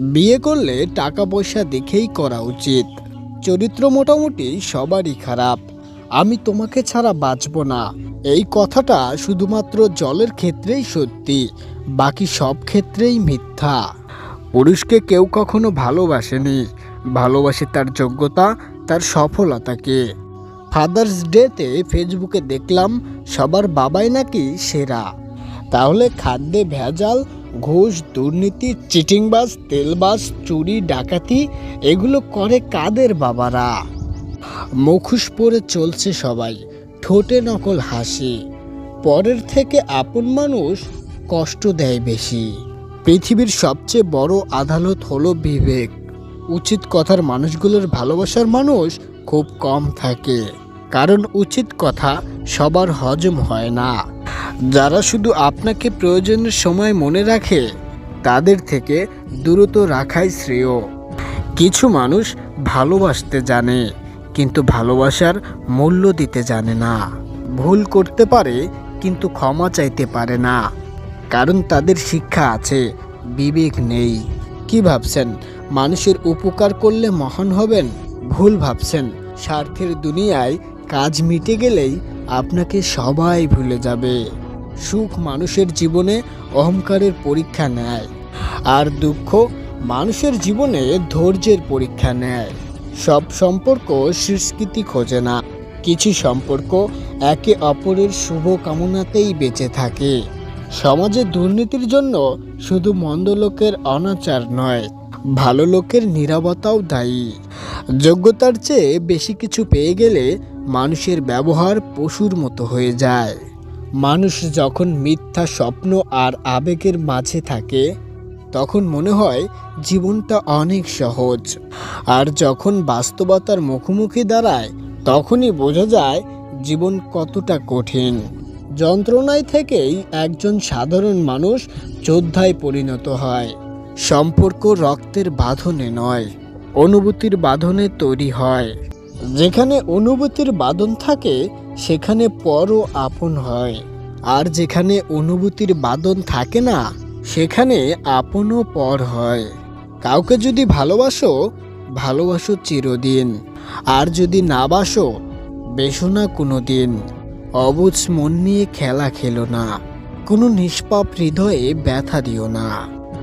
বিয়ে করলে টাকা পয়সা দেখেই করা উচিত। চরিত্র মোটামুটি সবারই খারাপ। আমি তোমাকে ছাড়া বাঁচব না, এই কথাটা শুধুমাত্র জলের ক্ষেত্রেই সত্যি, বাকি সব ক্ষেত্রেই মিথ্যা। পুরুষকে কেউ কখনো ভালোবাসেনি, ভালোবাসে তার যোগ্যতা, তার সফলতাকে। ফাদার্স ডেতে ফেসবুকে দেখলাম সবার বাবাই নাকি সেরা। তাহলে খাদ্যে ভেজাল, ঘুষ, দুর্নীতি, চিটিংবাজ, তেলবাজ, চুরি, ডাকাতি এগুলো করে কাদের বাবারা? মুখোশ পরে চলছে সবাই, ঠোঁটে নকল হাসি। পরের থেকে আপন মানুষ কষ্ট দেয় বেশি। পৃথিবীর সবচেয়ে বড় আদালত হলো বিবেক। উচিত কথার মানুষগুলোর ভালোবাসার মানুষ খুব কম থাকে, কারণ উচিত কথা সবার হজম হয় না। যারা শুধু আপনাকে প্রয়োজনের সময় মনে রাখে, তাদের থেকে দূরত্ব রাখাই শ্রেয়। কিছু মানুষ ভালোবাসতে জানে, কিন্তু ভালোবাসার মূল্য দিতে জানে না। ভুল করতে পারে, কিন্তু ক্ষমা চাইতে পারে না, কারণ তাদের শিক্ষা আছে, বিবেক নেই। কি ভাবছেন মানুষের উপকার করলে মহান হবেন? ভুল ভাবছেন। স্বার্থের দুনিয়ায় কাজ মিটে গেলেই আপনাকে সবাই ভুলে যাবে। সুখ মানুষের জীবনে অহংকারের পরীক্ষা নেয়, আর দুঃখ মানুষের জীবনে ধৈর্যের পরীক্ষা নেয়। সব সম্পর্ক স্বীকৃতি খোঁজে না, কিছু সম্পর্ক একে অপরের শুভ কামনাতেই বেঁচে থাকে। সমাজে দুর্নীতির জন্য শুধু মন্দ লোকের অনাচার নয়, ভালো লোকের নীরবতাও দায়ী। যোগ্যতার চেয়ে বেশি কিছু পেয়ে গেলে মানুষের ব্যবহার পশুর মতো হয়ে যায়। মানুষ যখন মিথ্যা স্বপ্ন আর আবেগের মাঝে থাকে, তখন মনে হয় জীবনটা অনেক সহজ। আর যখন বাস্তবতার মুখোমুখি দাঁড়ায়, তখনই বোঝা যায় জীবন কতটা কঠিন। যন্ত্রণায় থেকেই একজন সাধারণ মানুষ যোদ্ধায় পরিণত হয়। সম্পর্ক রক্তের বাঁধনে নয়, অনুভূতির বাঁধনে তৈরি হয়। যেখানে অনুভূতির বাঁধন থাকে, সেখানে পরও আপন হয়। আর যেখানে অনুভূতির বাঁধন থাকে না, সেখানে আপনও পর হয়। কাউকে যদি ভালোবাসো, ভালোবাসো চিরদিন। আর যদি না বাসো, বেসো না কোনো দিন। অবুঝ মন নিয়ে খেলা খেলো না, কোনো নিষ্পাপ হৃদয়ে ব্যথা দিও না।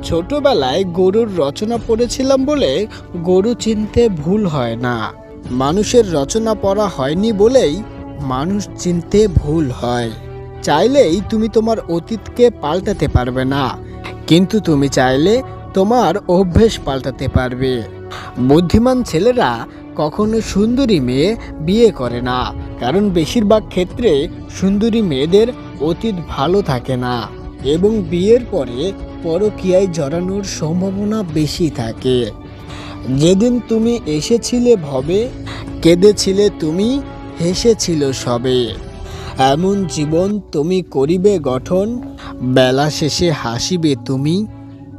ছোটবেলায় গরুর রচনা পড়েছিলাম বলে গরু চিনতে ভুল হয় না। মানুষের রচনা পড়া হয়নি বলেই মানুষ চিনতে ভুল হয়। চাইলেই তুমি তোমার অতীতকে পাল্টাতে পারবে না, কিন্তু তুমি চাইলে তোমার অভ্যেস পাল্টাতে পারবে। বুদ্ধিমান ছেলেরা কখনো সুন্দরী মেয়ে বিয়ে করে না, কারণ বেশিরভাগ ক্ষেত্রে সুন্দরী মেয়েদের অতীত ভালো থাকে না, এবং বিয়ের পরে পরকীয়ায় জড়ানোর সম্ভাবনা বেশি থাকে। যেদিন তুমি এসেছিলে ভবে, কেঁদেছিলে তুমি, হেসেছিল সবে। এমন জীবন তুমি করিবে গঠন, বেলা শেষে হাসিবে তুমি,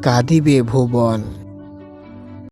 কাঁদিবে ভুবন।